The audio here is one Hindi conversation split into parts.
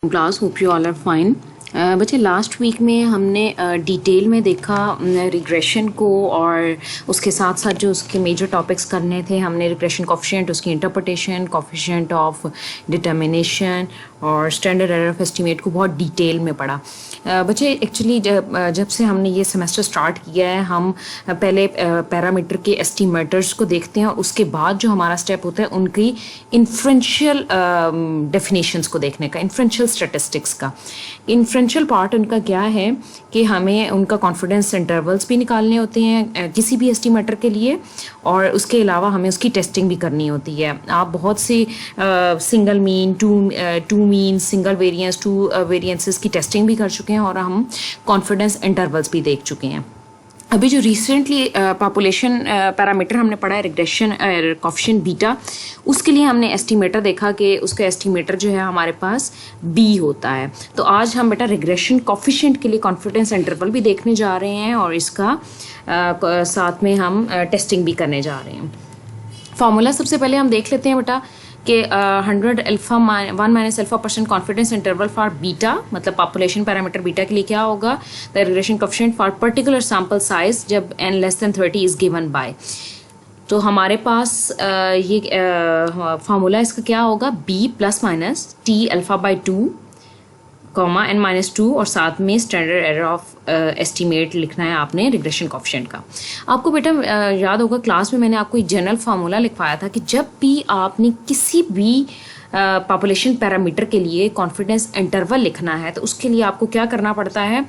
Class hope you all are fine. बच्चे लास्ट वीक में हमने डिटेल में देखा रिग्रेशन को और उसके साथ साथ जो उसके मेजर टॉपिक्स करने थे हमने रिग्रेशन कोफिशिएंट, उसकी इंटरप्रिटेशन, कोफिशिएंट ऑफ डिटर्मिनेशन और स्टैंडर्ड एरर ऑफ एस्टीमेट को बहुत डिटेल में पढ़ा। बच्चे एक्चुअली जब से हमने ये सेमेस्टर स्टार्ट किया है हम पहले पैरामीटर के एस्टीमेटर्स को देखते हैं और उसके बाद जो हमारा स्टेप होता है उनकी इन्फ्रेंशियल डेफिनेशंस को देखने का, इन्फ्रेंशियल स्टैटिस्टिक्स का। इन्फ्रेंशियल पार्ट उनका क्या है कि हमें उनका कॉन्फिडेंस इंटरवल्स भी निकालने होते हैं किसी भी एस्टीमेटर के लिए और उसके अलावा हमें उसकी टेस्टिंग भी करनी होती है। आप बहुत सी single mean, two mean, single variance, two variances की टेस्टिंग भी कर चुके हैं और हम कॉन्फिडेंस इंटरवल्स भी देख चुके हैं। अभी जो रिसेंटली पॉपुलेशन पैरामीटर हमने पढ़ा है रिग्रेशन कोफिशिएंट बीटा, उसके लिए हमने एस्टीमेटर देखा कि उसका एस्टीमेटर जो है हमारे पास बी होता है। तो आज हम बेटा रिग्रेशन कोफिशिएंट के लिए कॉन्फिडेंस इंटरवल भी देखने जा रहे हैं और इसका साथ में हम टेस्टिंग भी करने जा रहे हैं। फार्मूला सबसे पहले हम देख लेते हैं बेटा कि 100 alpha 1 minus alpha % confidence interval for beta, मतलब पॉपुलेशन पैरामीटर बीटा के लिए क्या होगा, the regression coefficient for particular sample size जब n less than 30 is given by. तो हमारे पास ये फार्मूला इसका क्या होगा, b plus minus t alpha by 2 comma n-2 और साथ में स्टैंडर्ड एरर ऑफ एस्टीमेट लिखना है आपने रिग्रेशन कोफिशिएंट का। आपको बेटा याद होगा क्लास में मैंने आपको एक जनरल फार्मूला लिखवाया था कि जब भी आपने किसी भी पॉपुलेशन पैरामीटर के लिए कॉन्फिडेंस इंटरवल लिखना है तो उसके लिए आपको क्या करना पड़ता है।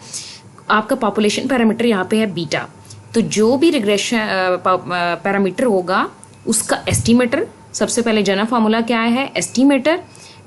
आपका पॉपुलेशन पैरामीटर यहाँ पे है बीटा, तो जो भी रिग्रेशन पैरामीटर होगा उसका एस्टीमेटर, सबसे पहले जनरल फार्मूला क्या है, एस्टीमेटर,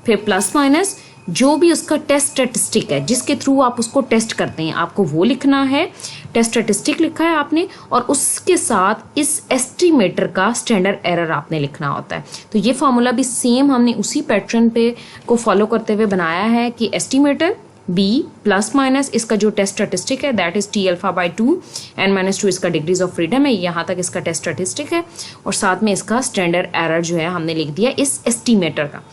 फिर प्लस माइनस जो भी उसका टेस्ट स्टैटिस्टिक है जिसके थ्रू आप उसको टेस्ट करते हैं आपको वो लिखना है। टेस्ट स्टैटिस्टिक लिखा है आपने और उसके साथ इस एस्टीमेटर का स्टैंडर्ड एरर आपने लिखना होता है। तो ये फार्मूला भी सेम हमने उसी पैटर्न पे को फॉलो करते हुए बनाया है कि एस्टीमेटर b प्लस माइनस इसका जो टेस्ट स्टैटिस्टिक है that is t alpha by 2 n-2 इसका डिग्रीज ऑफ फ्रीडम है, यहाँ तक इसका टेस्ट स्टैटिस्टिक है और साथ में इसका स्टैंडर्ड एरर जो है हमने लिख दिया इस एस्टीमेटर का।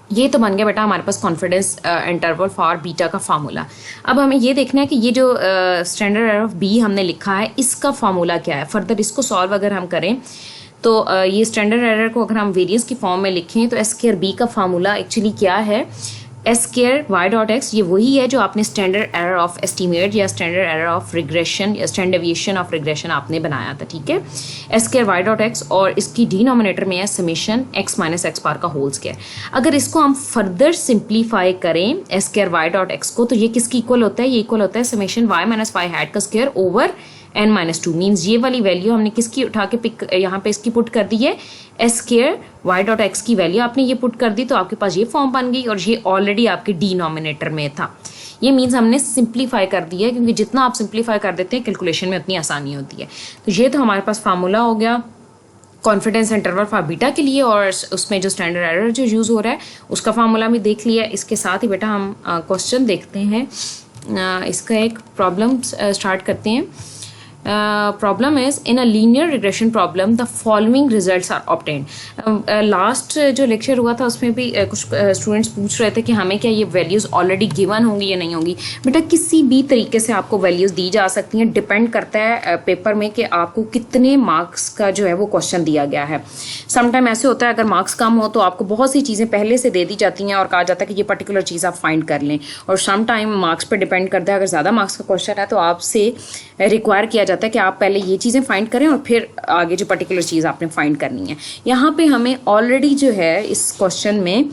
ये तो बन गया बेटा हमारे पास कॉन्फिडेंस इंटरवल फॉर बीटा का फार्मूला। अब हमें ये देखना है कि ये जो स्टैंडर्ड एरर ऑफ बी हमने लिखा है इसका फार्मूला क्या है। फर्दर इसको सॉल्व अगर हम करें तो ये स्टैंडर्ड एरर को अगर हम वेरिएंस की फॉर्म में लिखें तो एस स्क्वायर बी का फार्मूला एक्चुअली क्या है, S square Y dot X, ये वही है जो आपने स्टैंडर्ड एरर ऑफ एस्टीमेट या स्टैंडर्ड एरर ऑफ रिग्रेशन या स्टैंडर्ड डेविएशन ऑफ रिग्रेशन आपने बनाया था, ठीक है। S square Y dot X और इसकी डिनोमिनेटर में है summation x minus x bar का होल स्क्वायर। अगर इसको हम फर्दर सिंप्लीफाई करें S square Y dot x को तो ये किसकी इक्वल होता है, ये इक्वल होता है summation Y minus Y hat का स्क्वायर ओवर n-2 मीन्स ये वाली वैल्यू हमने किसकी उठा के पिक यहाँ पे इसकी पुट कर दी है, S square Y dot X की वैल्यू आपने ये पुट कर दी तो आपके पास ये फॉर्म बन गई और ये ऑलरेडी आपके डिनोमिनेटर में था। ये मीन्स हमने सिंप्लीफाई कर दिया है क्योंकि जितना आप सिंप्लीफाई कर देते हैं कैलकुलेशन में उतनी आसानी होती है। तो ये तो हमारे पास फार्मूला हो गया कॉन्फिडेंस इंटरवल फॉर बीटा के लिए और उसमें जो स्टैंडर्ड एरर जो यूज़ हो रहा है उसका फार्मूला भी देख लिया। इसके साथ ही बेटा हम क्वेश्चन देखते हैं, इसका एक प्रॉब्लम स्टार्ट करते हैं। Problem is in a linear regression problem the following results are obtained। Last जो लेक्चर हुआ था उसमें भी कुछ स्टूडेंट्स पूछ रहे थे कि हमें क्या ये वैल्यूज़ ऑलरेडी गिवन होंगी या नहीं होंगी। बेटा किसी भी तरीके से आपको वैल्यूज़ दी जा सकती हैं, डिपेंड करता है पेपर में कि आपको कितने मार्क्स का जो है वो क्वेश्चन दिया गया है। समटाइम ऐसे होता है अगर मार्क्स कम हो तो आपको बहुत सी चीज़ें पहले से दे दी जाती हैं और कहा जाता है कि ये पर्टिकुलर चीज़ आप फाइंड कर लें, और समटाइम मार्क्स पर डिपेंड करता है। अगर ज़्यादा मार्क्स का क्वेश्चन है तो आपसे रिक्वायर किया जाता है कि आप पहले ये चीज़ें फाइंड करें और फिर आगे जो पर्टिकुलर चीज़ आपने फाइंड करनी है। यहाँ पे हमें ऑलरेडी जो है इस क्वेश्चन में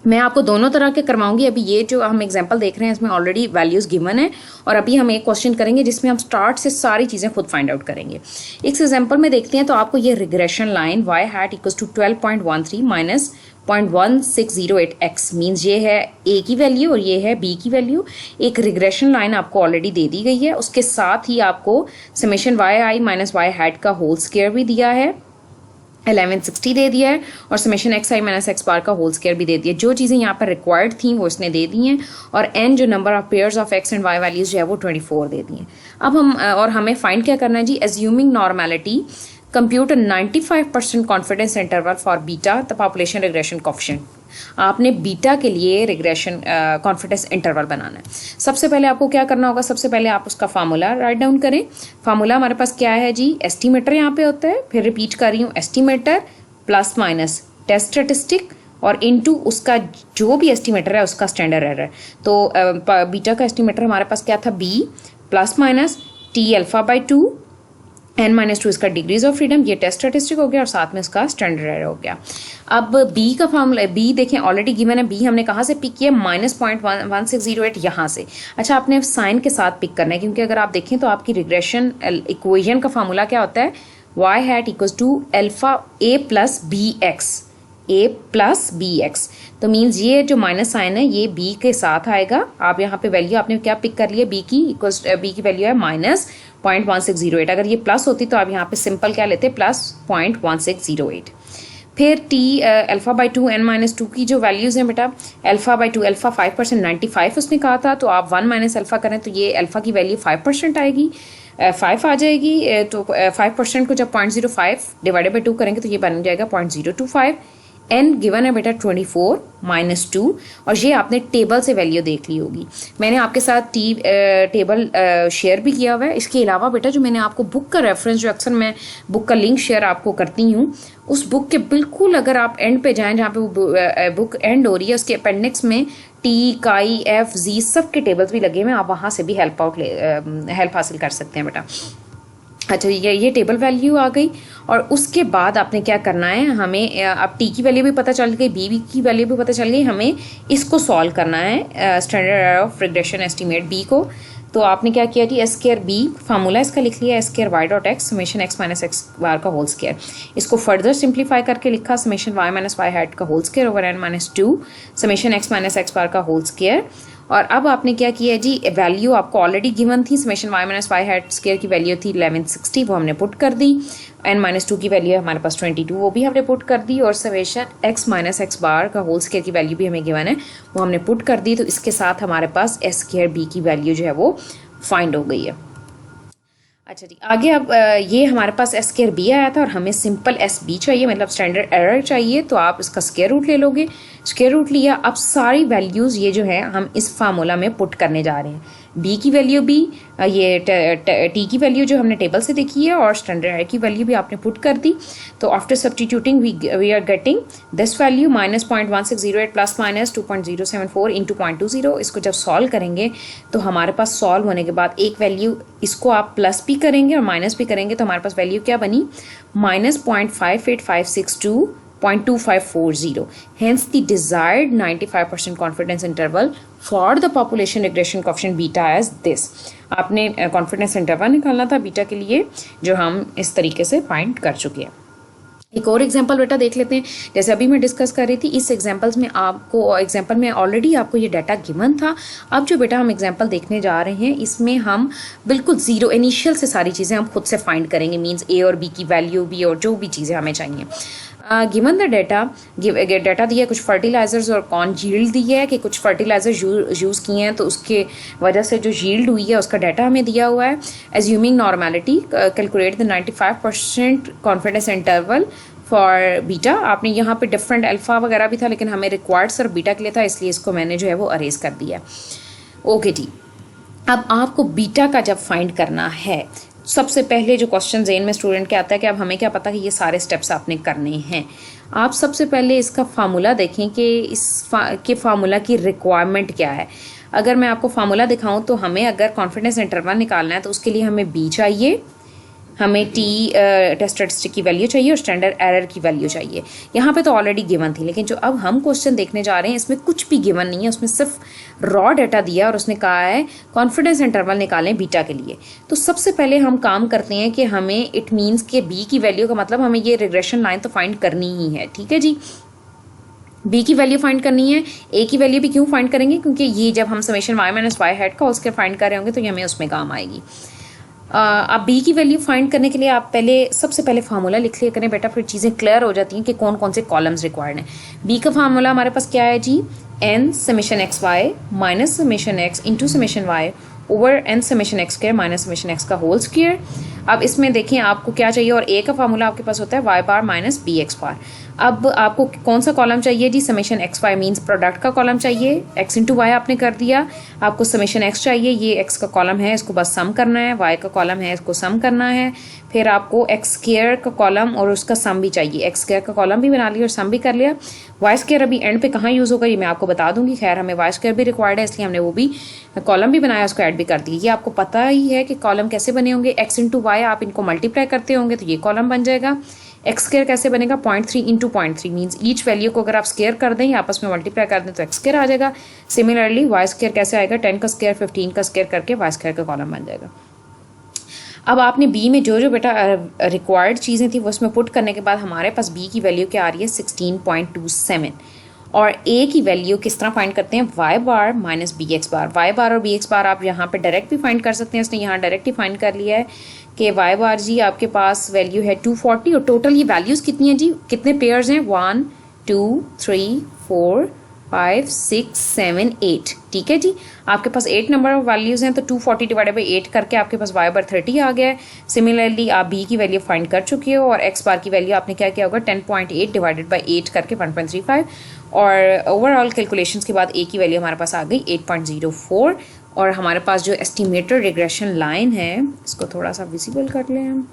मैं आपको दोनों तरह के करवाऊंगी। अभी ये जो हम एग्जांपल देख रहे हैं इसमें ऑलरेडी वैल्यूज़ गिवन है और अभी हम एक क्वेश्चन करेंगे जिसमें हम स्टार्ट से सारी चीज़ें खुद फाइंड आउट करेंगे। इस एग्जांपल में देखते हैं तो आपको ये regression line y hat equals to 12.13 minus 0.1608x means ये है a की वैल्यू और ये है b की वैल्यू। एक रिग्रेशन लाइन आपको ऑलरेडी दे दी गई है, उसके साथ ही आपको समेशन वाई आई माइनस वाई हैट का होल स्क्वायर भी दिया है, 1160 दे दिया है और समेशन एक्स आई माइनस एक्स बार का होल स्क्वायर भी दे दिया। जो चीज़ें यहाँ पर रिक्वायर्ड थी वो इसने दे दी हैं और n जो number of pairs of X and Y values जो है वो 24 दे दी हैं। अब हम और हमें फाइंड क्या करना है जी, assuming normality compute 95% confidence interval for beta the population regression coefficient. आपने बीटा के लिए रिग्रेशन कॉन्फिडेंस इंटरवल बनाना है। सबसे पहले आपको क्या करना होगा, सबसे पहले आप उसका फार्मूला राइट डाउन करें। फार्मूला हमारे पास क्या है जी, एस्टिमेटर यहाँ पे होता है, फिर रिपीट कर रही हूँ, estimator plus minus test statistic और इनटू उसका जो भी एस्टिमेटर है उसका स्टैंडर्ड एरर। तो बीटा का एस्टिमेटर हमारे पास क्या था, B plus minus T alpha by 2 n-2 इसका डिग्रीज ऑफ फ्रीडम, ये टेस्ट स्टैटिस्टिक हो गया और साथ में इसका स्टैंडर्ड एरर हो गया। अब बी का फॉर्मूला, बी देखें ऑलरेडी गिवन है, बी हमने कहाँ से पिक किया, -0.1608 यहाँ से। अच्छा, आपने साइन के साथ पिक करना है, क्योंकि अगर आप देखें तो आपकी रिग्रेशन इक्वेशन का फॉर्मूला क्या होता है, y hat equals to alpha a plus B X, a plus B X. तो मीन्स ये जो माइनस साइन है ये b के साथ आएगा। आप यहाँ पे वैल्यू आपने क्या पिक कर लिया, b की इक्वल्स, b की वैल्यू है -0.1608। अगर ये प्लस होती तो आप यहाँ पे सिंपल क्या लेते, +0.1608। फिर टी अल्फा बाई 2 n-2 की जो वैल्यूज़ हैं बेटा, अल्फा बाई 2, अल्फा 5% 95 उसने कहा था, तो आप 1 माइनस अल्फा करें तो ये अल्फा की वैल्यू 5% आएगी, 5 आ जाएगी। तो 5% को जब 0.05 डिवाइडेड बाई 2 करेंगे तो ये बन जाएगा 0.025। n गिवन है बेटा 24 -2, और ये आपने टेबल से वैल्यू देख ली होगी। मैंने आपके साथ टेबल शेयर भी किया हुआ है। इसके अलावा बेटा जो मैंने आपको बुक का रेफरेंस, जो अक्सर मैं बुक का लिंक शेयर आपको करती हूँ, उस बुक के बिल्कुल अगर आप एंड पे जाएं, जहाँ पे वो बुक एंड हो रही है, उसके अपेंडिक्स में टी, काई, एफ, जी सब के टेबल्स भी लगे हुए हैं, आप वहाँ से भी हेल्प हासिल कर सकते हैं बेटा। अच्छा, ये टेबल वैल्यू आ गई, और उसके बाद आपने क्या करना है, हमें अब टी की वैल्यू भी पता चल गई, बी की वैल्यू भी पता चल गई, हमें इसको सॉल्व करना है standard error of regression estimate B को। तो आपने क्या किया जी, एस स्क्वायर बी फार्मूला इसका लिख लिया, S square Y dot X summation x minus x bar का होल स्क्वायर। इसको फर्दर सिंप्लीफाई करके लिखा, summation Y minus Y hat का whole square over n-2 summation x minus x bar का होल स्क्वायर। और अब आपने क्या किया जी, वैल्यू आपको ऑलरेडी गिवन थी, summation Y minus Y hat square की वैल्यू थी 1160, वो हमने पुट कर दी। n-2 की वैल्यू है हमारे पास 22, वो भी हमने पुट कर दी। और summation x minus x bar का होल स्क्वायर की वैल्यू भी हमें गिवन है, वो हमने पुट कर दी। तो इसके साथ हमारे पास एस स्क्वायर बी की वैल्यू जो है वो फाइंड हो गई है। अच्छा जी, आगे अब ये हमारे पास एस स्क्वायर बी आया था और हमें सिंपल एस बी चाहिए, मतलब स्टैंडर्ड एरर चाहिए। तो आप इसका स्क्वायर रूट ले लोगे, स्क्वायर रूट लिया। अब सारी वैल्यूज़ ये जो है हम इस फार्मूला में पुट करने जा रहे हैं। बी की वैल्यू भी, ये टी की वैल्यू जो हमने टेबल से देखी है, और स्टैंडर्ड एरर की वैल्यू भी आपने पुट कर दी। तो after substituting we are getting this value -0.1608 plus minus 2.074 into 0.20। इसको जब सॉल्व करेंगे तो हमारे पास सॉल्व होने के बाद एक वैल्यू, इसको आप प्लस भी करेंगे और माइनस भी करेंगे तो हमारे पास वैल्यू क्या बनी, -0.58562.2540। Hence the desired 95% confidence interval for the population regression coefficient beta as this। आपने कॉन्फिडेंस इंटरवल निकालना था बीटा के लिए, जो हम इस तरीके से फाइंड कर चुके हैं। एक और एग्जांपल बेटा देख लेते हैं। जैसे अभी मैं डिस्कस कर रही थी, इस एग्जांपल में ऑलरेडी आपको ये डाटा गिवन था। अब जो बेटा हम एग्जांपल देखने जा रहे हैं, इसमें हम बिल्कुल जीरो इनिशियल से सारी चीज़ें हम खुद से फाइंड करेंगे, मींस ए और बी की वैल्यू भी और जो भी चीज़ें हमें चाहिए। गिवन द डाटा दिया है, कुछ फर्टिलाइजर्स और कौन यील्ड दी है कि कुछ फर्टिलाइजर्स यूज़ किए हैं तो उसके वजह से जो यील्ड हुई है उसका डाटा हमें दिया हुआ है। Assuming normality calculate the 95% confidence interval for beta. आपने यहाँ पे डिफरेंट अल्फा वगैरह भी था, लेकिन हमें रिक्वायर्ड सिर्फ बीटा के लिए था, इसलिए इसको मैंने जो है वो अरेज कर दिया। ओके जी, अब आपको बीटा का जब फाइंड करना है, सबसे पहले जो क्वेश्चन ज़हन में स्टूडेंट के आता है कि अब हमें क्या पता कि ये सारे स्टेप्स आपने करने हैं। आप सबसे पहले इसका फार्मूला देखें कि के फार्मूला की रिक्वायरमेंट क्या है। अगर मैं आपको फार्मूला दिखाऊं तो हमें अगर कॉन्फिडेंस इंटरवल निकालना है तो उसके लिए हमें बी चाहिए, हमें टी टेस्ट स्टैटिस्टिक की वैल्यू चाहिए और स्टैंडर्ड एरर की वैल्यू चाहिए। यहाँ पे तो ऑलरेडी गिवन थी, लेकिन जो अब हम क्वेश्चन देखने जा रहे हैं इसमें कुछ भी गिवन नहीं है, उसमें सिर्फ रॉ डाटा दिया और उसने कहा है कॉन्फिडेंस इंटरवल निकालें बीटा के लिए। तो सबसे पहले हम काम करते हैं कि हमें इट मीन्स के बी की वैल्यू का मतलब हमें ये रिग्रेशन लाइन तो फाइंड करनी ही है, ठीक है जी। बी की वैल्यू फाइंड करनी है, ए की वैल्यू भी क्यों फाइंड करेंगे, क्योंकि ये जब हम summation Y minus Y hat का उसके फाइंड कर रहे होंगे तो ये हमें उसमें काम आएगी। अब बी की वैल्यू फाइंड करने के लिए आप सबसे पहले फार्मूला लिख लिया करें बेटा, फिर चीज़ें क्लियर हो जाती हैं कि कौन कौन से कॉलम्स रिक्वायर्ड हैं। बी का फार्मूला हमारे पास क्या है जी, n summation x y minus summation x into summation y over n summation x square minus summation x का होल स्क्वायर। अब इसमें देखें आपको क्या चाहिए, और ए का फार्मूला आपके पास होता है Y bar minus B X bar. अब आपको कौन सा कॉलम चाहिए जी, summation x Y means product का कॉलम चाहिए, एक्स इंटू वाई आपने कर दिया। आपको समेशन एक्स चाहिए, ये एक्स का कॉलम है इसको बस सम करना है, वाई का कॉलम है इसको सम करना है। फिर आपको एक्स स्क्वायर का कॉलम और उसका सम भी चाहिए, एक्स स्क्वायर का कॉलम भी बना लिया और सम भी कर लिया। वाई स्क्वायर अभी एंड पे कहाँ यूज़ होगा ये मैं आपको बता दूंगी। खैर हमें वाई स्क्वायर भी रिक्वायर्ड है इसलिए हमने वो भी कॉलम भी बनाया, उसको ऐड भी कर दिया। ये आपको पता ही है कि कॉलम कैसे बने होंगे, एक्स इंटू वाई आप इनको मल्टीप्लाई करते होंगे तो ये कॉलम बन जाएगा। एक्स स्क्वायर कैसे बनेगा, 0.3 इंटू 0.3 मीन्स ईच वैल्यू को अगर आप स्क्वायर कर दें आपस में मल्टीप्लाई कर दें तो एक्स स्क्वायर आ जाएगा। सिमिलरली वाई स्क्वायर कैसे आएगा, 10 का स्क्वायर 15 का स्क्वायर करके वाई स्क्वायर का कॉलम बन जाएगा। अब आपने बी में जो जो बेटा रिक्वायर्ड चीज़ें थी वो उसमें पुट करने के बाद हमारे पास बी की वैल्यू क्या आ रही है 16.27, और ए की वैल्यू किस तरह फाइंड करते हैं, Y bar minus B X बार। वाई बार और बी एक्स बार आप यहाँ पे डायरेक्ट भी फाइंड कर सकते हैं, इसने यहाँ डायरेक्ट ही फाइंड कर लिया है कि वाई बार जी आपके पास वैल्यू है 240, और टोटल ये वैल्यूज़ कितनी है जी, कितने पेयर्स हैं, 1 2 3 4 5 6 7 8, ठीक है जी। आपके पास 8 नंबर ऑफ वैल्यूज़ हैं तो 240 डिवाइडेड बाई 8 करके आपके पास वाई बार 30 आ गया है। सिमिलरली आप बी की वैल्यू फाइंड कर चुके हो, और एक्स बार की वैल्यू आपने क्या किया होगा 10.8 डिवाइडेड बाई 8 करके 1.35, और ओवरऑल कैलकुलेशंस के बाद ए की वैल्यू हमारे पास आ गई 8.04। और हमारे पास जो एस्टिमेटेड रिग्रेशन लाइन है इसको थोड़ा सा विजिबल कर लें हम।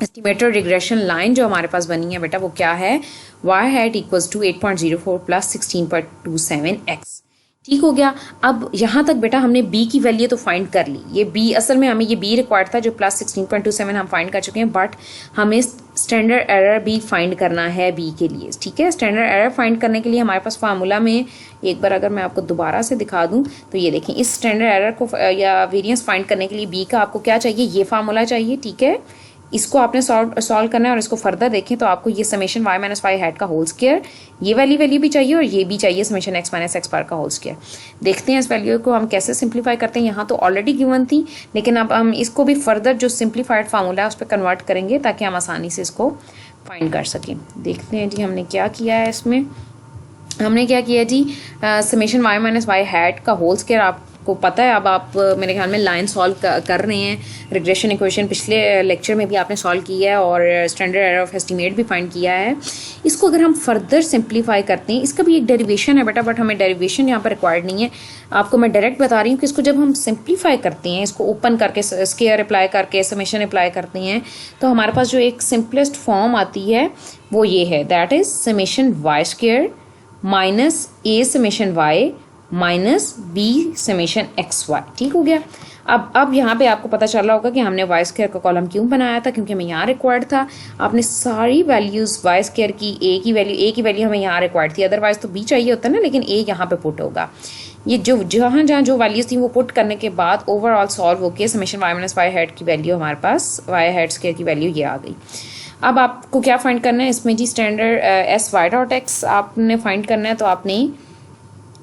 एस्टिमेटेड रिग्रेशन लाइन जो हमारे पास बनी है बेटा वो क्या है, y hat equals to 8.04 plus 16.27x, ठीक हो गया। अब यहाँ तक बेटा हमने b की वैल्यू तो फाइंड कर ली, ये b असल में हमें ये b रिक्वायर्ड था जो प्लस 16.27 हम फाइंड कर चुके हैं, बट हमें स्टैंडर्ड एरर भी फाइंड करना है b के लिए, ठीक है। स्टैंडर्ड एरर फाइंड करने के लिए हमारे पास फार्मूला में एक बार अगर मैं आपको दोबारा से दिखा दूं तो ये देखें, इस स्टैंडर्ड एरर को या वेरिएंस फाइंड करने के लिए b का आपको क्या चाहिए, ये फार्मूला चाहिए, ठीक है। इसको आपने सॉल्व करना है और इसको फर्दर देखें तो आपको ये summation y minus Y hat का होल स्क्वायर, ये वैल्यू भी चाहिए और ये भी चाहिए summation x minus x bar का होल स्क्वायर। देखते हैं इस वैल्यू को हम कैसे सिंप्लीफाई करते हैं, यहाँ तो ऑलरेडी गिवन थी लेकिन अब हम इसको भी फर्दर जो सिंप्लीफाइड फार्मूला है उस पर कन्वर्ट करेंगे ताकि हम आसानी से इसको फाइंड कर सकें। देखते हैं जी हमने क्या किया है इसमें। हमने क्या किया जी, summation y minus Y hat का होल स्क्वायर आपको पता है। अब आप मेरे ख्याल में लाइन सॉल्व कर रहे हैं, रिग्रेशन इक्वेशन पिछले लेक्चर में भी आपने सॉल्व किया है और स्टैंडर्ड एरर ऑफ एस्टीमेट भी फाइंड किया है। इसको अगर हम फर्दर सिंप्लीफाई करते हैं, इसका भी एक डेरिवेशन है बेटा, बट हमें डेरिवेशन यहाँ पर रिक्वायर्ड नहीं है, आपको मैं डायरेक्ट बता रही हूँ कि इसको जब हम सिंप्लीफाई करते हैं, इसको ओपन करके स्क्वायर अप्लाई करके समेशन अप्लाई करते हैं तो हमारे पास जो एक सिंपलेस्ट फॉर्म आती है वो ये है, that is summation y square minus a summation Y minus b summation x y, ठीक हो गया। अब यहाँ पे आपको पता चल रहा होगा कि हमने वाई स्क्वायर का कॉलम क्यों बनाया था, क्योंकि हमें यहाँ रिक्वायर्ड था। आपने सारी वैल्यूज़ वाई स्क्वायर की ए की वैल्यू हमें यहाँ रिक्वायर्ड थी, अदरवाइज तो बी चाहिए होता ना, लेकिन ए यहाँ पे पुट होगा। ये जहाँ जो वैल्यूज़ थी वो पुट करने के बाद ओवरऑल सॉल्व होके summation Y minus y hat की वैल्यू हमारे पास वाई हेड स्क्वायर की वैल्यू ये आ गई। अब आपको क्या फाइंड करना है इसमें जी, standard S Y dot X आपने फाइंड करना है, तो आपने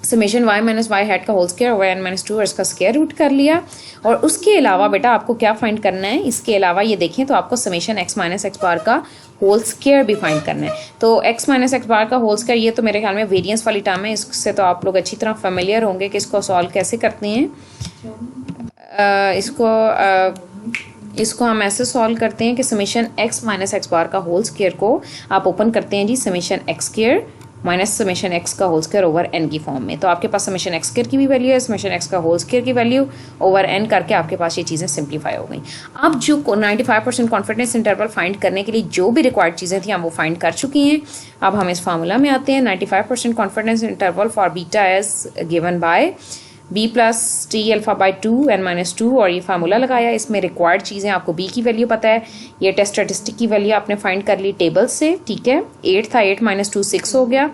summation Y minus Y hat का होल स्क्वायर और वाई माइनस 2 इसका स्क्वायर रूट कर लिया। और उसके अलावा बेटा आपको क्या फाइंड करना है, इसके अलावा ये देखें तो आपको summation x minus x bar का होल स्क्वायर भी फाइंड करना है। तो एक्स माइनस एक्स बार का होल स्क्वायर ये तो मेरे ख्याल में वेरिएंस वाली टर्म है, इससे तो आप लोग अच्छी तरह फेमिलियर होंगे कि इसको सॉल्व कैसे करते हैं। इसको हम ऐसे सॉल्व करते हैं कि summation x minus x bar का होल स्क्वायर को आप ओपन करते हैं जी summation x square minus summation x का होल स्क्वायर ओवर एन की फॉर्म में। तो आपके पास समेशन एक्स स्क्वायर की भी वैल्यू है, समेशन एक्स का होल स्क्वायर की वैल्यू ओवर एन करके आपके पास ये चीज़ें सिंप्लीफाई हो गई। अब जो 95% कॉन्फिडेंस इंटरवल फाइंड करने के लिए जो भी रिक्वायर्ड चीज़ें थी हम वो फाइंड कर चुकी हैं। अब हम इस फार्मूला में आते हैं। 95% confidence interval for beta is given by b plus T alpha by 2 n minus 2, और ये फार्मूला लगाया। इसमें रिक्वायर्ड चीज़ें आपको b की वैल्यू पता है, ये टेस्ट स्टैटिस्टिक की वैल्यू आपने फाइंड कर ली टेबल से, ठीक है। 8 था, 8 माइनस 2 6 हो गया,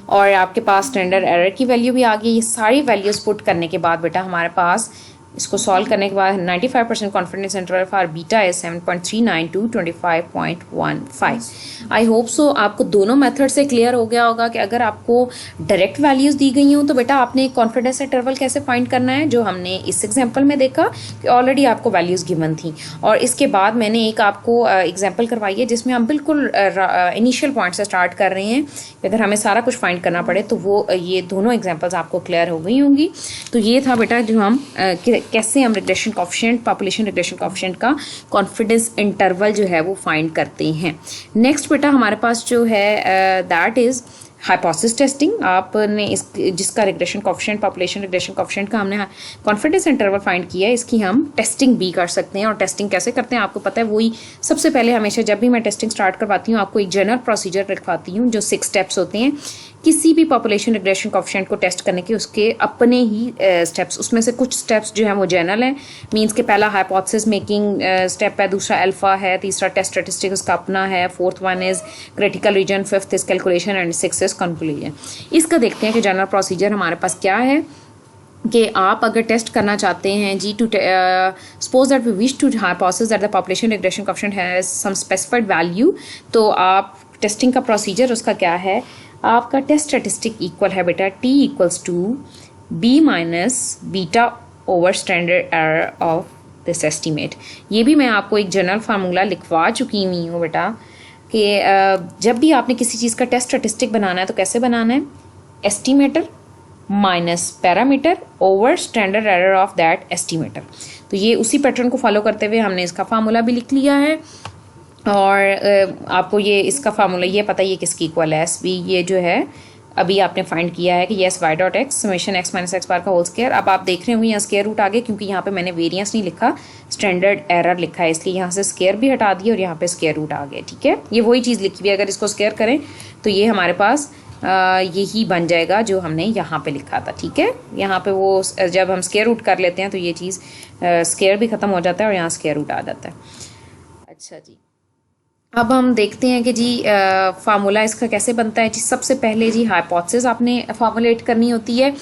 और आपके पास स्टैंडर्ड एरर की वैल्यू भी आ गई। ये सारी वैल्यूज पुट करने के बाद बेटा हमारे पास इसको सॉल्व करने के बाद 95% कॉन्फिडेंस इंटरवल फॉर बीटा है 7.39 to 25.15। आई होप सो आपको दोनों मेथड से क्लियर हो गया होगा कि अगर आपको डायरेक्ट वैल्यूज़ दी गई हों तो बेटा आपने कॉन्फिडेंस इंटरवल कैसे फाइंड करना है, जो हमने इस एग्जांपल में देखा कि ऑलरेडी आपको वैल्यूज़ गिवन थी। और इसके बाद मैंने एक आपको एग्जांपल करवाई है जिसमें हम बिल्कुल इनिशियल पॉइंट से स्टार्ट कर रहे हैं कि अगर हमें सारा कुछ फाइंड करना पड़े तो वो ये दोनों एग्जाम्पल्स आपको क्लियर हो गई होंगी। तो ये था बेटा जो हम कैसे हम regression coefficient, population regression coefficient का कॉन्फिडेंस इंटरवल जो है वो फाइंड करते हैं। नेक्स्ट बेटा हमारे पास जो है दैट इज़ हाइपोथेसिस टेस्टिंग। आपने इस जिसका regression coefficient, population regression coefficient का हमने कॉन्फिडेंस इंटरवल फाइंड किया है, इसकी हम टेस्टिंग भी कर सकते हैं। और टेस्टिंग कैसे करते हैं आपको पता है, वही सबसे पहले हमेशा जब भी मैं टेस्टिंग स्टार्ट करवाती हूँ आपको एक जनरल प्रोसीजर लिखवाती हूँ जो 6 स्टेप्स होते हैं। किसी भी पॉपुलेशन रिग्रेशन कॉफिशिएंट को टेस्ट करने के उसके अपने ही स्टेप्स, उसमें से कुछ स्टेप्स जो हैं वो जनरल हैं, मींस के पहला हाइपोथेसिस मेकिंग स्टेप है, दूसरा अल्फा है, तीसरा टेस्ट स्टैटिस्टिक्स उसका अपना है, fourth one is critical reason, fifth is calculation and sixth is conclusion. इसका देखते हैं कि जनरल प्रोसीजर हमारे पास क्या है कि आप अगर टेस्ट करना चाहते हैं जी to suppose that we wish to hypothesis that the population regression coefficient has some specified value, तो आप टेस्टिंग का प्रोसीजर उसका क्या है, आपका टेस्ट स्टैटिस्टिक इक्वल है बेटा t equals to b minus beta over standard error of this estimate. ये भी मैं आपको एक जनरल फार्मूला लिखवा चुकी हुई हूँ बेटा कि जब भी आपने किसी चीज़ का टेस्ट स्टैटिस्टिक बनाना है तो कैसे बनाना है, estimator minus parameter over standard error of that estimator. तो ये उसी पैटर्न को फॉलो करते हुए हमने इसका फार्मूला भी लिख लिया है। और आपको ये इसका फार्मूला ये पता है ये किसकी इक्वल है, एस बी, ये जो है अभी आपने फाइंड किया है कि S Y dot X summation x minus x bar का होल स्क्वायर। अब आप देख रहे होंगे यहाँ स्क्वायर रूट आ गए क्योंकि यहाँ पे मैंने वेरिएंस नहीं लिखा, स्टैंडर्ड एरर लिखा है, इसलिए यहाँ से स्क्वायर भी हटा दिया और यहाँ पे स्क्वायर रूट आ गया। ठीक है, ये वही चीज़ लिखी हुई है, अगर इसको स्क्वायर करें तो ये हमारे पास यही बन जाएगा जो हमने यहाँ पे लिखा था। ठीक है, यहाँ पे वो जब हम स्क्वायर रूट कर लेते हैं तो ये चीज़ स्क्वायर भी ख़त्म हो जाता है और यहाँ स्क्वायर रूट आ जाता है। अच्छा जी, अब हम देखते हैं कि जी फार्मूला इसका कैसे बनता है। जी सबसे पहले जी हाइपोथेसिस आपने फार्मूलेट करनी होती है।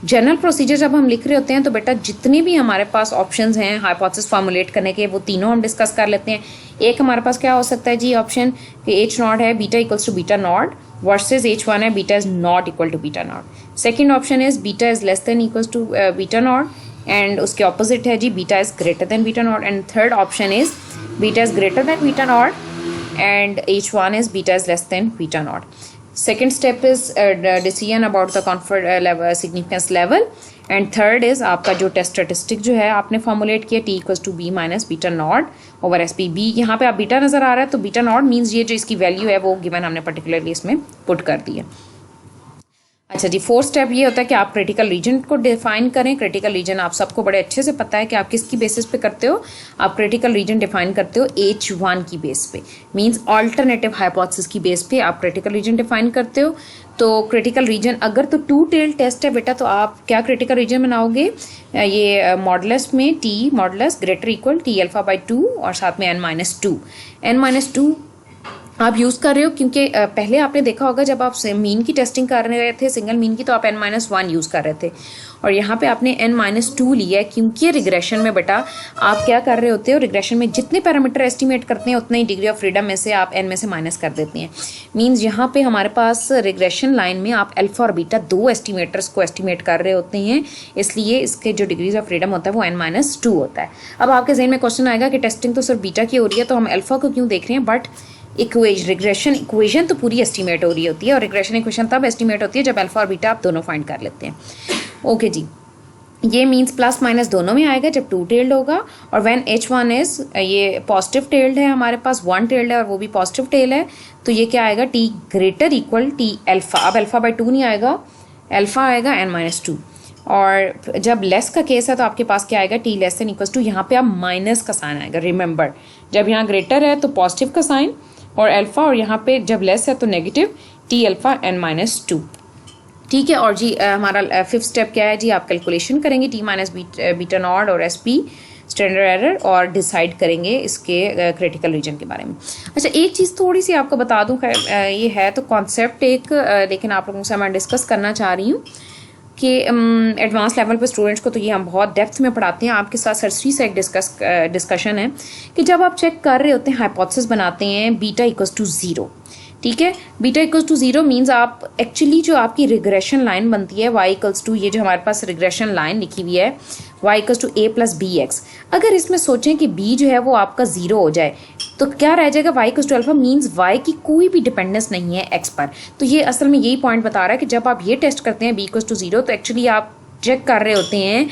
जनरल प्रोसीजर जब हम लिख रहे होते हैं तो बेटा जितने भी हमारे पास ऑप्शंस हैं हाइपोथेसिस फार्मूलेट करने के वो तीनों हम डिस्कस कर लेते हैं। एक हमारे पास क्या हो सकता है जी ऑप्शन कि एच नॉट है beta equals to beta naught versus H one है beta is not equal to beta naught. Second option is beta is less than equals to beta naught and उसके ऑपोजिट है जी beta is greater than beta naught. And third option is beta is greater than beta naught and h1 is beta is less than beta naught. Second step is decision about the comfort level, significance level, and third is आपका जो टेस्ट स्टैटिस्टिक जो है आपने फॉर्मुलेट किया t equals to b minus beta not over s p. B यहाँ पे आप बीटा नज़र आ रहा है तो बीटा नॉट मीन्स ये जो इसकी वैल्यू है वो गिवन हमने पर्टिकुलरली इसमें पुट कर दी है। अच्छा जी, फोर्थ स्टेप ये होता है कि आप क्रिटिकल रीजन को डिफाइन करें। क्रिटिकल रीजन आप सबको बड़े अच्छे से पता है कि आप किसकी बेसिस पे करते हो, आप क्रिटिकल रीजन डिफाइन करते हो H1 की बेस पे, मींस अल्टरनेटिव हाइपोथेसिस की बेस पे आप क्रिटिकल रीजन डिफाइन करते हो। तो क्रिटिकल रीजन अगर तो टू टेल टेस्ट है बेटा तो आप क्या क्रिटिकल रीजन बनाओगे, ये मॉडुलस में t modulus greater equal t alpha by 2 और साथ में n-2 आप यूज़ कर रहे हो क्योंकि पहले आपने देखा होगा जब आप मीन की टेस्टिंग कर रहे थे सिंगल मीन की तो आप n-1 यूज़ कर रहे थे और यहाँ पे आपने n-2 लिया है क्योंकि रिग्रेशन में बेटा आप क्या कर रहे होते हो, रिग्रेशन में जितने पैरामीटर एस्टिमेट करते हैं उतना ही डिग्री ऑफ फ्रीडम में से आप n में से माइनस कर देते हैं। मीन्स यहाँ पे हमारे पास रिग्रेशन लाइन में आप अल्फा और बीटा दो एस्टिमेटर्स को एस्टिमेट कर रहे होते हैं, इसलिए इसके जो डिग्रीज ऑफ फ्रीडम होता है वो n-2 होता है। अब आपके जहन में क्वेश्चन आएगा कि टेस्टिंग तो सिर्फ बीटा की हो रही है तो हम अल्फा को क्यों देख रहे हैं, बट रिग्रेशन इक्वेशन तो पूरी एस्टीमेट हो रही होती है और रिग्रेशन इक्वेशन तब एस्टीमेट होती है जब अल्फा और बीटा आप दोनों फाइंड कर लेते हैं। ओके जी, ये मींस प्लस माइनस दोनों में आएगा जब टू टेल्ड होगा और व्हेन H1 इज ये पॉजिटिव टेल्ड है, हमारे पास वन टेल्ड है और वो भी पॉजिटिव टेल है तो ये क्या आएगा t greater equal t alpha. अब अल्फा बाई 2 नहीं आएगा, अल्फा आएगा n-2 और जब लेस का केस है तो आपके पास क्या आएगा t less than equal to, यहाँ पे आप माइनस का साइन आएगा। रिमेंबर जब यहाँ ग्रेटर है तो पॉजिटिव का साइन और अल्फा और यहाँ पे जब लेस है तो नेगेटिव t अल्फा n-2। ठीक है, और जी हमारा फिफ्थ स्टेप क्या है जी, आप कैलकुलेशन करेंगे t माइनस बीटा नॉट और SP स्टैंडर्ड एरर और डिसाइड करेंगे इसके क्रिटिकल रीजन के बारे में। अच्छा, एक चीज़ थोड़ी सी आपको बता दूँ, ये है तो कॉन्सेप्ट एक, लेकिन आप लोगों से मैं डिस्कस करना चाह रही हूँ कि एडवांस लेवल पे स्टूडेंट्स को तो ये हम बहुत डेप्थ में पढ़ाते हैं। आपके साथ सरसरी से एक डिस्कशन है कि जब आप चेक कर रहे होते हैं हाइपोथेसिस बनाते हैं बीटा इक्वल्स टू 0, ठीक है, बीटा इक्वल्स टू 0 मीन्स आप एक्चुअली जो आपकी रिग्रेशन लाइन बनती है y इक्वल्स टू, ये जो हमारे पास रिग्रेशन लाइन लिखी हुई है y equals to a plus bx, अगर इसमें सोचें कि b जो है वो आपका 0 हो जाए तो क्या रह जाएगा, y equals to alpha means y की कोई भी डिपेंडेंस नहीं है x पर। तो ये असल में यही पॉइंट बता रहा है कि जब आप ये टेस्ट करते हैं b इक्वल्स टू 0 तो एक्चुअली आप चेक कर रहे होते हैं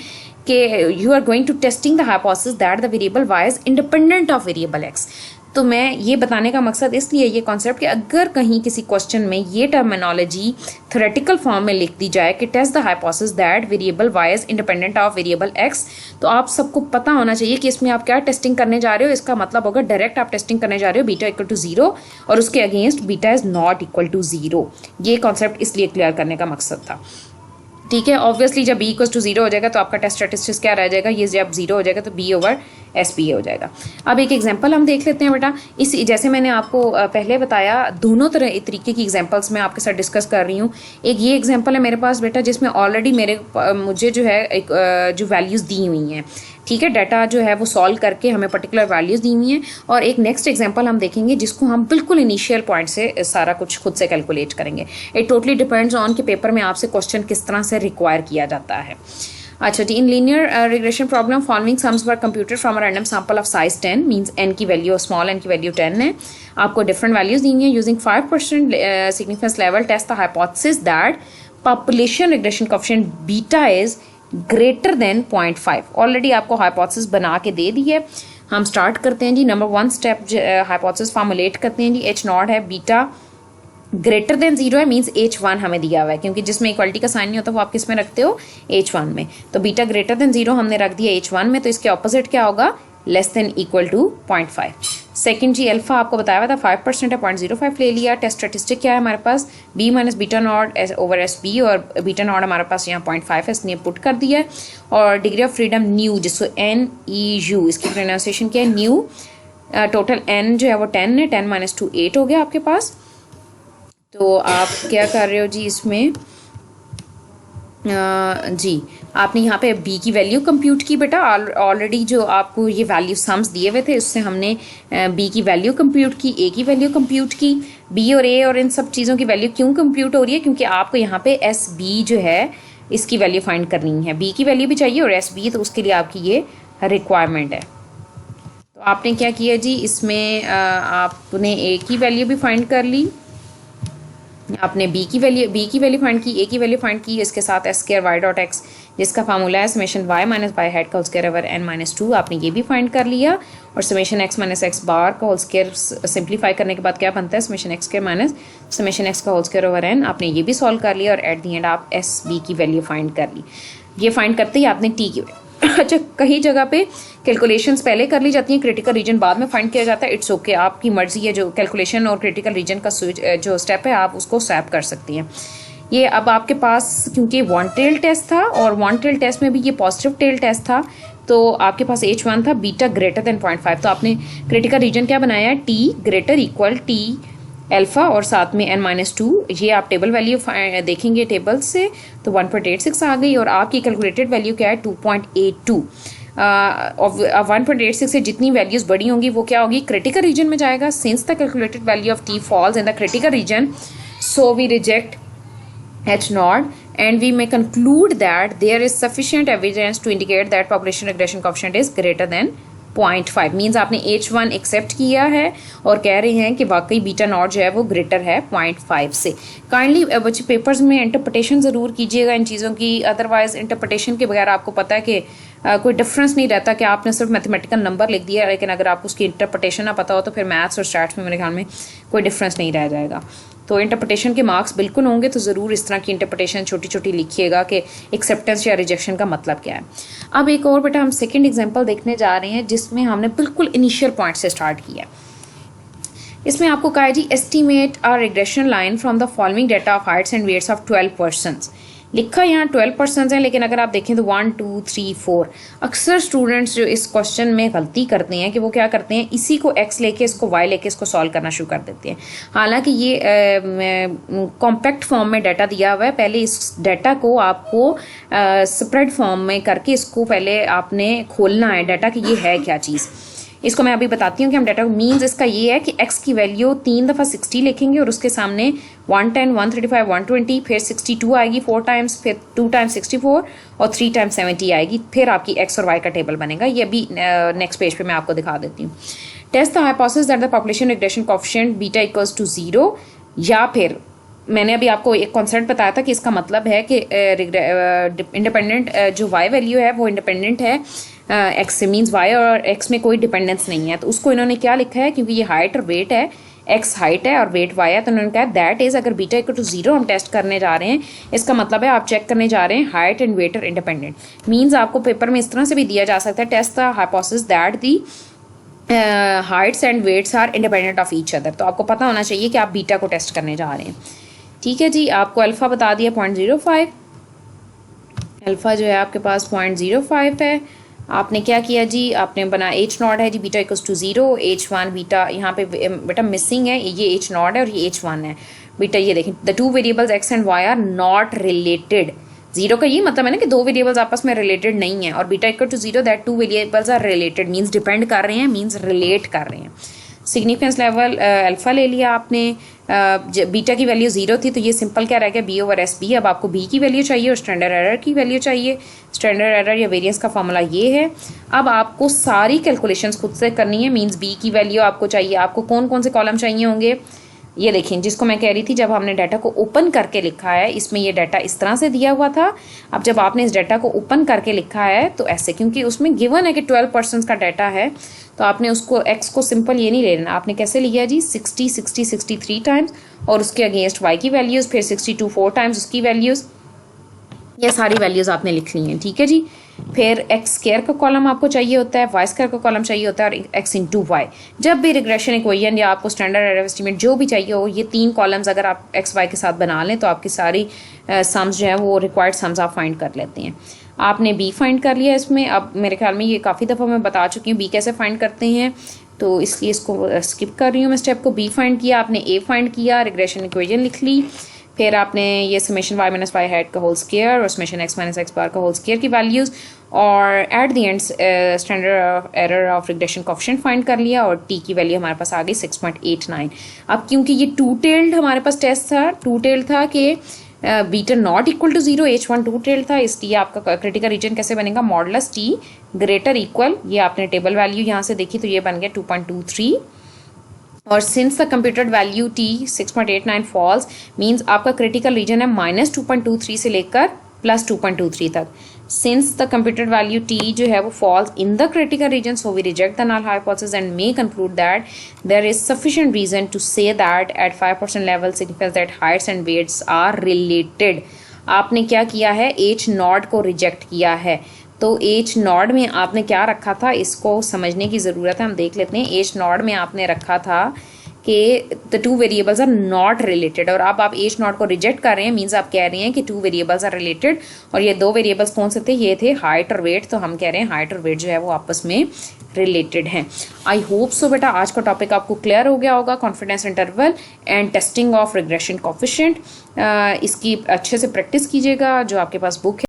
कि you are going to testing the hypothesis that the variable y is independent of variable x. तो मैं ये बताने का मकसद इसलिए ये कॉन्सेप्ट कि अगर कहीं किसी क्वेश्चन में ये टर्मिनोलॉजी थ्योरेटिकल फॉर्म में लिख दी जाए कि test the hypothesis that variable y is independent of variable x, तो आप सबको पता होना चाहिए कि इसमें आप क्या टेस्टिंग करने जा रहे हो। इसका मतलब होगा डायरेक्ट आप टेस्टिंग करने जा रहे हो बीटा इक्वल टू 0 और उसके against beta is not equal to 0। ये कॉन्सेप्ट इसलिए क्लियर करने का मकसद था। ठीक है, ऑब्वियसली जब b इक्वल टू 0 हो जाएगा तो आपका टेस्ट स्टैटिस्टिक्स क्या रह जाएगा, ये जब 0 हो जाएगा तो b ओवर एस पी हो जाएगा। अब एक एग्जांपल हम देख लेते हैं बेटा। इस जैसे मैंने आपको पहले बताया, दोनों तरह तरीके की एग्जांपल्स मैं आपके साथ डिस्कस कर रही हूँ। एक ये एग्जांपल है मेरे पास बेटा जिसमें ऑलरेडी मुझे जो है एक जो वैल्यूज़ दी हुई हैं, ठीक है, डाटा जो है वो सॉल्व करके हमें पर्टिकुलर वैल्यूज़ दी हुई हैं। और एक नेक्स्ट एग्जांपल हम देखेंगे जिसको हम बिल्कुल इनिशियल पॉइंट से सारा कुछ खुद से कैलकुलेट करेंगे। इट टोटली डिपेंड्स ऑन कि पेपर में आपसे क्वेश्चन किस तरह से रिक्वायर किया जाता है। अच्छा जी, in linear regression problem following sums were computed from a random sample of size 10 means n की वैल्यू, स्मॉल n की वैल्यू 10 है। आपको डिफरेंट वैल्यूज दी हैं। Using 5% significance level test the hypothesis that population regression coefficient beta is greater than 0.5। Already आपको हाइपोथेसिस बना के दे दी है। हम स्टार्ट करते हैं जी। नंबर 1 स्टेप हाइपोथेसिस फॉर्मुलेट करते हैं जी। एच नॉट है, बीटा ग्रेटर देन 0 है, मीन्स H1 हमें दिया हुआ है, क्योंकि जिसमें इक्वालिटी का साइन नहीं होता वो आप किस में रखते हो, H1 में। तो बीटा ग्रेटर देन 0 हमने रख दिया H1 में, तो इसके ऑपोजिट क्या होगा, less than equal to 0.5। Second जी, अल्फा आपको बताया हुआ था 5% है, 0.05 ले लिया। टेस्ट स्टैटिस्टिक क्या है हमारे पास, b minus beta not over s b, और बीटा नॉट हमारे पास यहाँ 0.5 है, इसने पुट कर दिया है। और डिग्री ऑफ फ्रीडम न्यू, जिसको NEU, इसकी प्रोनाउंसिएशन क्या है, न्यू। टोटल n जो है वो 10 है, 10 माइनस 2 8 हो गया आपके पास। तो आप क्या कर रहे हो जी इसमें, जी आपने यहाँ पे b की वैल्यू कंप्यूट की बेटा। ऑलरेडी जो आपको ये वैल्यू सम्स दिए हुए थे उससे हमने b की वैल्यू कंप्यूट की, a की वैल्यू कंप्यूट की। b और a और इन सब चीज़ों की वैल्यू क्यों कंप्यूट हो रही है, क्योंकि आपको यहाँ पे SB जो है इसकी वैल्यू फाइंड करनी है। b की वैल्यू भी चाहिए और SB, तो उसके लिए आपकी ये रिक्वायरमेंट है। तो आपने क्या किया जी, इसमें आपने a की वैल्यू भी फाइंड कर ली, आपने b की वैल्यू फाइंड की, a की वैल्यू फाइंड की, इसके साथ s square y dot x जिसका फार्मूला है summation y minus Y hat का whole square over n minus 2, आपने ये भी फाइंड कर लिया। और summation x minus x bar का होल स्क्वायर सिंप्लीफाई करने के बाद क्या बनता है, summation x square minus summation x का होल स्क्वायर ओवर n, आपने ये भी सॉल्व कर लिया। और एट दी एंड आप SB की वैल्यू फाइंड कर ली। ये फाइंड करते ही आपने t की अच्छा, कहीं जगह पे कैलकुलेशंस पहले कर ली जाती हैं, क्रिटिकल रीजन बाद में फाइंड किया जाता है। इट्स ओके, आपकी मर्जी है। जो कैलकुलेशन और क्रिटिकल रीजन का जो स्टेप है आप उसको स्वैप कर सकती हैं। ये अब आपके पास क्योंकि वन टेल टेस्ट था और वन टेल टेस्ट में भी ये पॉजिटिव टेल टेस्ट था, तो आपके पास H1 था, बीटा ग्रेटर देन 0.5। तो आपने क्रिटिकल रीजन क्या बनाया है, T greater equal T alpha और साथ में n-2। ये आप टेबल वैल्यू देखेंगे टेबल से तो 1.86 आ गई और आपकी कैलकुलेटेड वैल्यू क्या है 2.82। 1.86 से जितनी वैल्यूज बड़ी होंगी वो क्या होगी, क्रिटिकल रीजन में जाएगा। Since the calculated value of T falls in the critical region, so we reject H0 and we may conclude that there is sufficient evidence to indicate that population regression coefficient is greater than 0.5। Means आपने H1 एक्सेप्ट किया है और कह रहे हैं कि वाकई बीटा नॉट जो है वो ग्रेटर है 0.5 से। काइंडली बच्चे पेपर्स में इंटरप्रिटेशन ज़रूर कीजिएगा इन चीज़ों की, अदरवाइज इंटरप्रिटेशन के बगैर आपको पता है कि कोई डिफरेंस नहीं रहता कि आपने सिर्फ मैथमेटिकल नंबर लिख दिया, लेकिन अगर आपको उसकी इंटरप्रिटेशन ना पता हो तो फिर मैथ्स और स्टैट्स में मेरे ख्याल में कोई डिफरेंस नहीं रह जाएगा। तो इंटरप्रिटेशन के मार्क्स बिल्कुल होंगे, तो ज़रूर इस तरह की इंटरप्रिटेशन छोटी छोटी लिखिएगा कि एक्सेप्टेंस या रिजेक्शन का मतलब क्या है। अब एक और बेटा हम सेकंड एग्जांपल देखने जा रहे हैं जिसमें हमने बिल्कुल इनिशियल पॉइंट से स्टार्ट किया। इसमें आपको कहा है जी estimate a regression line from the following data of heights and weights of 12 persons. लिखा यहाँ 12 पर्सन्स हैं, लेकिन अगर आप देखें तो 1 2 3 4। अक्सर स्टूडेंट्स जो इस क्वेश्चन में गलती करते हैं कि वो क्या करते हैं, इसी को x लेके इसको y लेके इसको सॉल्व करना शुरू कर देते हैं। हालांकि ये कॉम्पैक्ट फॉर्म में डाटा दिया हुआ है, पहले इस डाटा को आपको स्प्रेड फॉर्म में करके इसको पहले आपने खोलना है डाटा कि ये है क्या चीज़। इसको मैं अभी बताती हूँ कि हम डाटा मीन्स इसका ये है कि x की वैल्यू 3 दफ़ा 60 लिखेंगे और उसके सामने 110 135 120 फिर 62 आएगी 4 टाइम्स, फिर 2 टाइम्स 64 और 3 टाइम्स 70 आएगी। फिर आपकी x और y का टेबल बनेगा। ये भी नेक्स्ट पेज पे मैं आपको दिखा देती हूँ। Test the hypothesis that the population regression coefficient beta equals to 0, या फिर मैंने अभी आपको एक कॉन्सेप्ट बताया था कि इसका मतलब है कि इंडिपेंडेंट जो वाई वैल्यू है वो इंडिपेंडेंट है एक्स से, मीन्स वाई और एक्स में कोई डिपेंडेंस नहीं है। तो उसको इन्होंने क्या लिखा है, क्योंकि ये हाइट और वेट है, एक्स हाइट है और वेट वाई है, तो उन्होंने कहा दैट इज अगर बीटा इक्वल टू 0 हम टेस्ट करने जा रहे हैं, इसका मतलब है आप चेक करने जा रहे हैं height and weight are independent. Means आपको पेपर में इस तरह से भी दिया जा सकता है, test the hypothesis that the heights and weights are independent of each other. तो आपको पता होना चाहिए कि आप बीटा को टेस्ट करने जा रहे हैं। ठीक है जी, आपको अल्फ़ा बता दिया 0.05, अल्फ़ा जो है आपके पास 0.05 है। आपने क्या किया जी, आपने बना एच नॉट है जी beta equals to 0, H1 beta यहाँ पे बेटा मिसिंग है, ये एच नॉट है और ये H1 है बेटा। ये देखें the two variables x and y are not related. 0 का ये मतलब है ना कि दो वेरिएबल्स आपस में रिलेटेड नहीं है, और beta equal to 0 that two variables are related means depend कर रहे हैं, मीन्स रिलेट कर रहे हैं। सिग्निफिकेंस लेवल अल्फ़ा ले लिया आपने, बीटा की वैल्यू 0 थी तो ये सिंपल क्या रह गया बी ओवर एस बी। अब आपको बी की वैल्यू चाहिए और स्टैंडर्ड एरर की वैल्यू चाहिए। स्टैंडर्ड एरर या वेरिएंस का फॉर्मूला ये है। अब आपको सारी कैलकुलेशंस खुद से करनी है, मींस बी की वैल्यू आपको चाहिए। आपको कौन कौन से कॉलम चाहिए होंगे, ये देखें जिसको मैं कह रही थी जब हमने डाटा को ओपन करके लिखा है, इसमें ये डाटा इस तरह से दिया हुआ था। अब जब आपने इस डाटा को ओपन करके लिखा है तो ऐसे, क्योंकि उसमें गिवन है कि 12% का डाटा है, तो आपने उसको एक्स को सिंपल ये नहीं ले लेना। आपने कैसे लिया जी 60 60 63 टाइम्स और उसके अगेंस्ट वाई की वैल्यूज़, फिर 62 4 टाइम्स उसकी वैल्यूज़, ये सारी वैल्यूज़ आपने लिख ली हैं। ठीक है जी, फिर एक्स स्क्वायर का कॉलम आपको चाहिए होता है, वाई स्क्वायर का कॉलम चाहिए होता है और एक्स इंटू वाई। जब भी रिग्रेशन इक्वेशन या आपको स्टैंडर्ड एरर एस्टीमेट जो भी चाहिए हो, ये 3 कॉलम्स अगर आप एक्स वाई के साथ बना लें तो आपकी सारी सम्स जो है वो रिक्वायर्ड सम्स आप फाइंड कर लेते हैं। आपने बी फाइंड कर लिया इसमें। अब मेरे ख्याल में ये काफ़ी दफ़ा मैं बता चुकी हूँ बी कैसे फाइंड करते हैं, तो इसलिए इसको स्किप कर रही हूँ मैं स्टेप को। बी फाइंड किया आपने, ए फाइंड किया, रिग्रेशन इक्वेशन लिख ली, फिर आपने ये summation Y minus y hat का होल स्क्वायर और summation x minus x bar का होल स्क्वायर की वैल्यूज़, और at the end standard error of regression coefficient find कर लिया और टी की वैल्यू हमारे पास आ गई 6.89। अब क्योंकि ये टू टेल्ड हमारे पास टेस्ट था, टू टेल्ड था कि beta not equal to 0, H1 two tailed था, इसलिए आपका क्रिटिकल रीजन कैसे बनेगा, मॉडुलस टी ग्रेटर इक्वल, ये आपने टेबल वैल्यू यहाँ से देखी तो ये बन गया 2.23। और since the computed value t 6.89 falls, means आपका क्रिटिकल रीजन है -2.23 से लेकर +2.23 तक। Since the computed value t जो है वो falls in the critical region, so we reject the null hypothesis and may conclude that there is sufficient reason to say that at 5% level signifies that heights and weights are related. आपने क्या किया है, H नॉट को रिजेक्ट किया है। तो H नॉड में आपने क्या रखा था, इसको समझने की ज़रूरत है, हम देख लेते हैं। H नॉड में आपने रखा था कि the two variables are not related, और अब आप H नॉट को रिजेक्ट कर रहे हैं, मीन्स आप कह रहे हैं कि टू वेरिएबल्स आर रिलेटेड। और ये दो वेरिएबल्स कौन से थे, ये थे हाइट और वेट, तो हम कह रहे हैं हाइट और वेट जो है वो आपस में रिलेटेड हैं। आई होप सो बेटा आज का टॉपिक आपको क्लियर हो गया होगा, confidence interval and testing of regression coefficient. इसकी अच्छे से प्रैक्टिस कीजिएगा, जो आपके पास बुक है